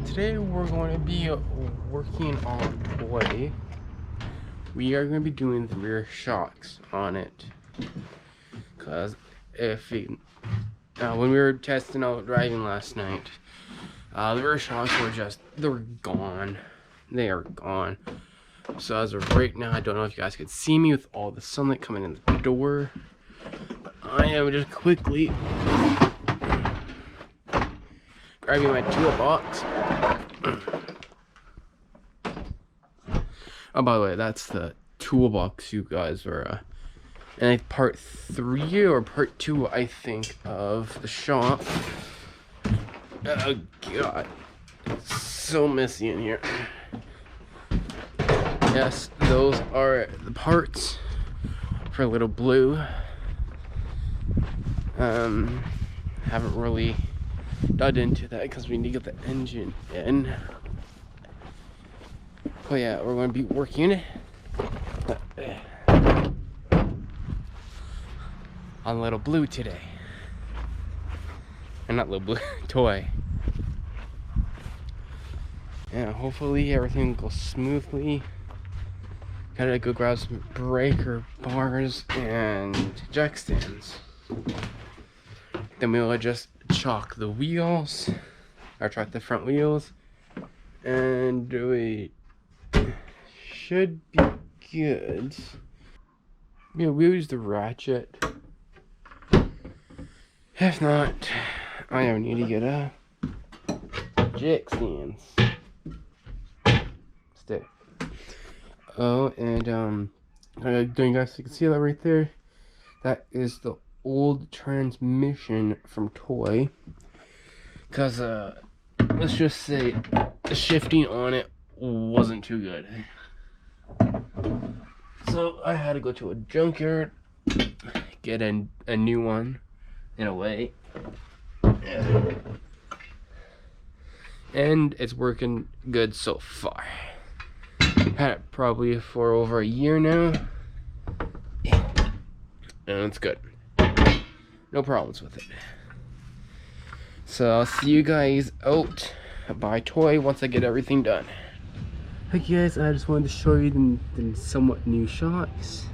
Today we're going to be working on toy. We are going to be doing the rear shocks on it. Because when we were testing out driving last night, the rear shocks were gone. They are gone. So as of right now, I don't know if you guys could see me with all the sunlight coming in the door. But I am just quickly grabbing my toolbox. Oh, by the way, that's the toolbox you guys were in part 3 or part 2, I think, of the shop. Oh god, it's so messy in here. Yes, those are the parts for Little Blue. Haven't really dug into that because we need to get the engine in. Oh yeah, we're going to be working on Little Blue today. And not Little Blue, toy. And hopefully everything goes smoothly. Gotta go grab some breaker bars and jack stands. Then we'll just chalk the wheels, or chalk the front wheels, and we should be good. Yeah, we'll use the ratchet. If not, I need to get a jack stands stick. Oh, and don't you guys can see that right there? That is the old transmission from toy. Cause let's just say the shifting on it wasn't too good. So I had to go to a junkyard, get a new one in a way. Yeah. And it's working good so far. Had it probably for over a year now. And it's good. No problems with it. So I'll see you guys out by toy once I get everything done. Hey guys, I just wanted to show you the somewhat new shocks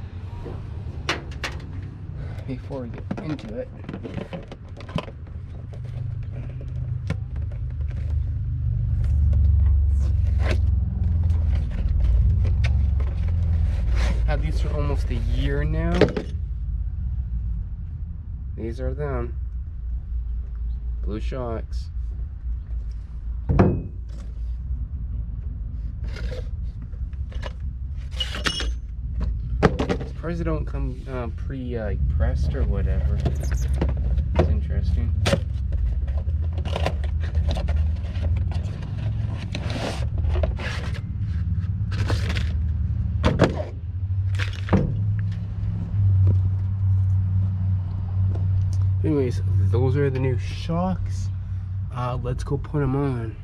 before we get into it. Had these for almost a year now. These are them. Blue shocks. Surprised they don't come pre-pressed or whatever. It's interesting. Anyways, those are the new shocks. Let's go put them on.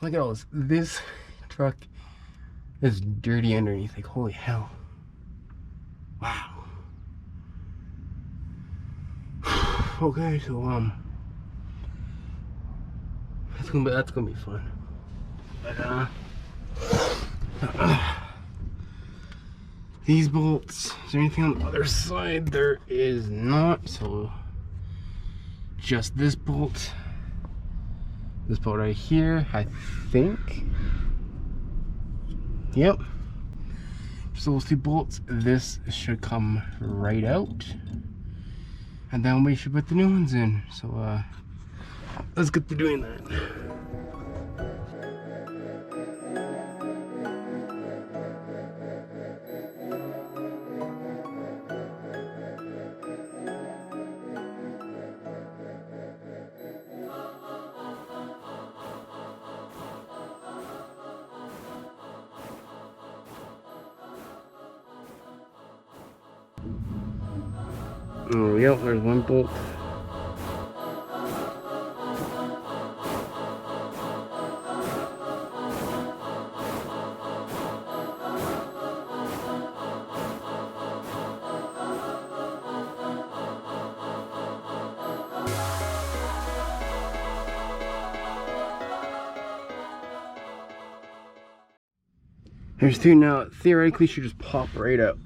Look at all this. This truck is dirty underneath. Like, holy hell. Wow. Okay, so that's gonna be fun. But these bolts. Is there anything on the other side? There is not. So just this bolt. This bolt right here, I think. Yep. So those two bolts, this should come right out. And then we should put the new ones in. So let's get to doing that. Oh, yep, there's one bolt. There's two now. Theoretically, should just pop right out.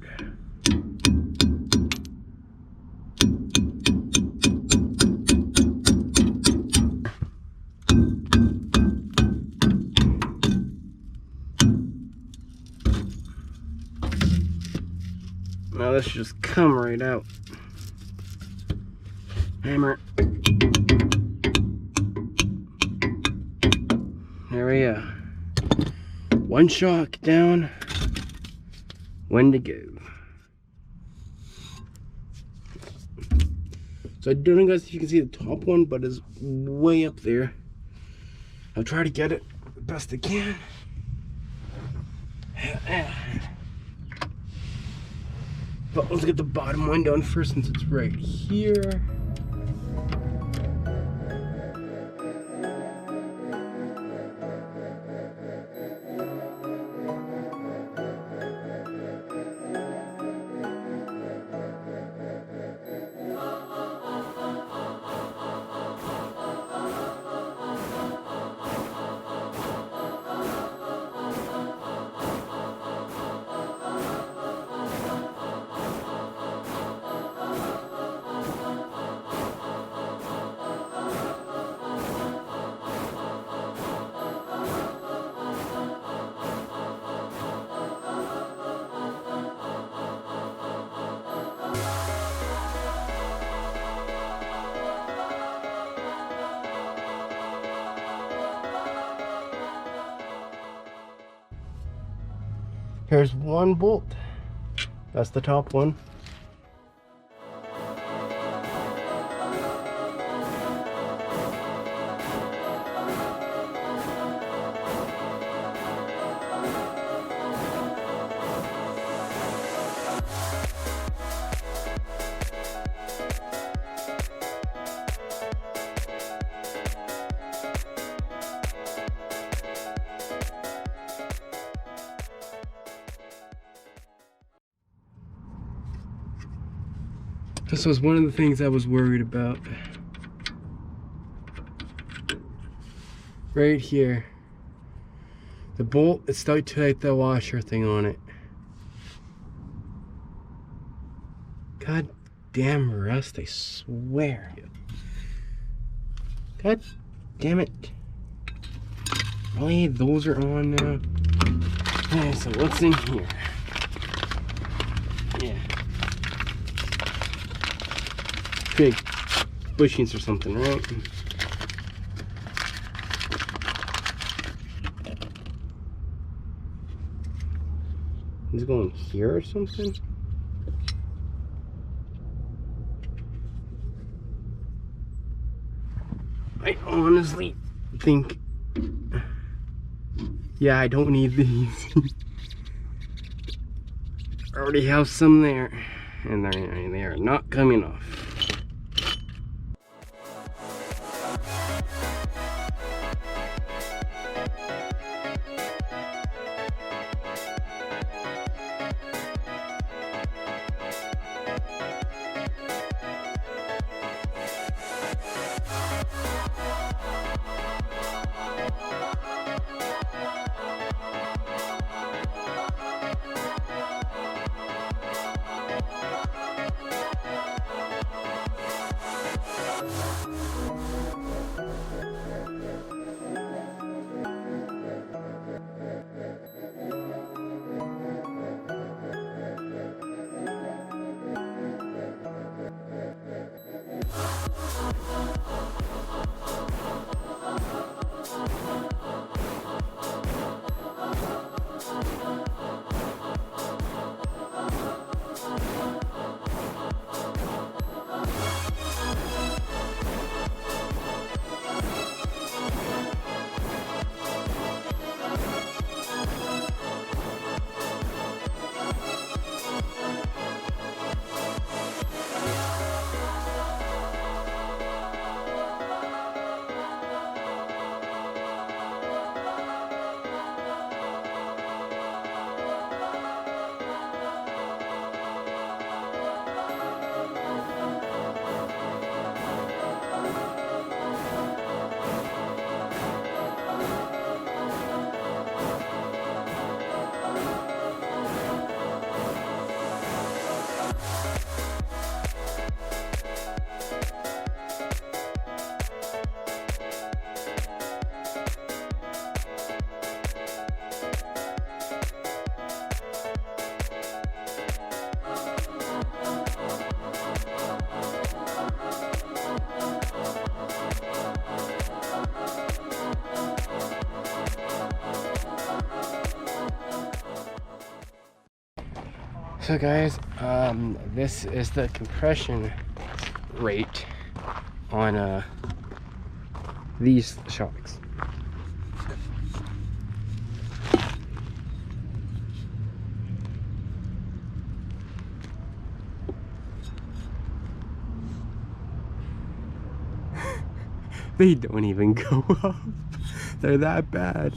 Now this should just come right out. Hammer. There we go. One shock down. When to go. So I don't know, guys, if you can see the top one, but it's way up there. I'll try to get it the best I can. But let's get the bottom one down first, since it's right here. Here's one bolt. That's the top one. This was one of the things I was worried about. Right here. The bolt is stuck to like the washer thing on it. God damn rust, I swear. God damn it. Really? Those are on now? Okay, so what's in here? Yeah. Big bushings or something, right? Is it going here or something? I honestly think, yeah, I don't need these. I already have some there, and they are not coming off. So guys, this is the compression rate on these shocks. They don't even go up. They're that bad.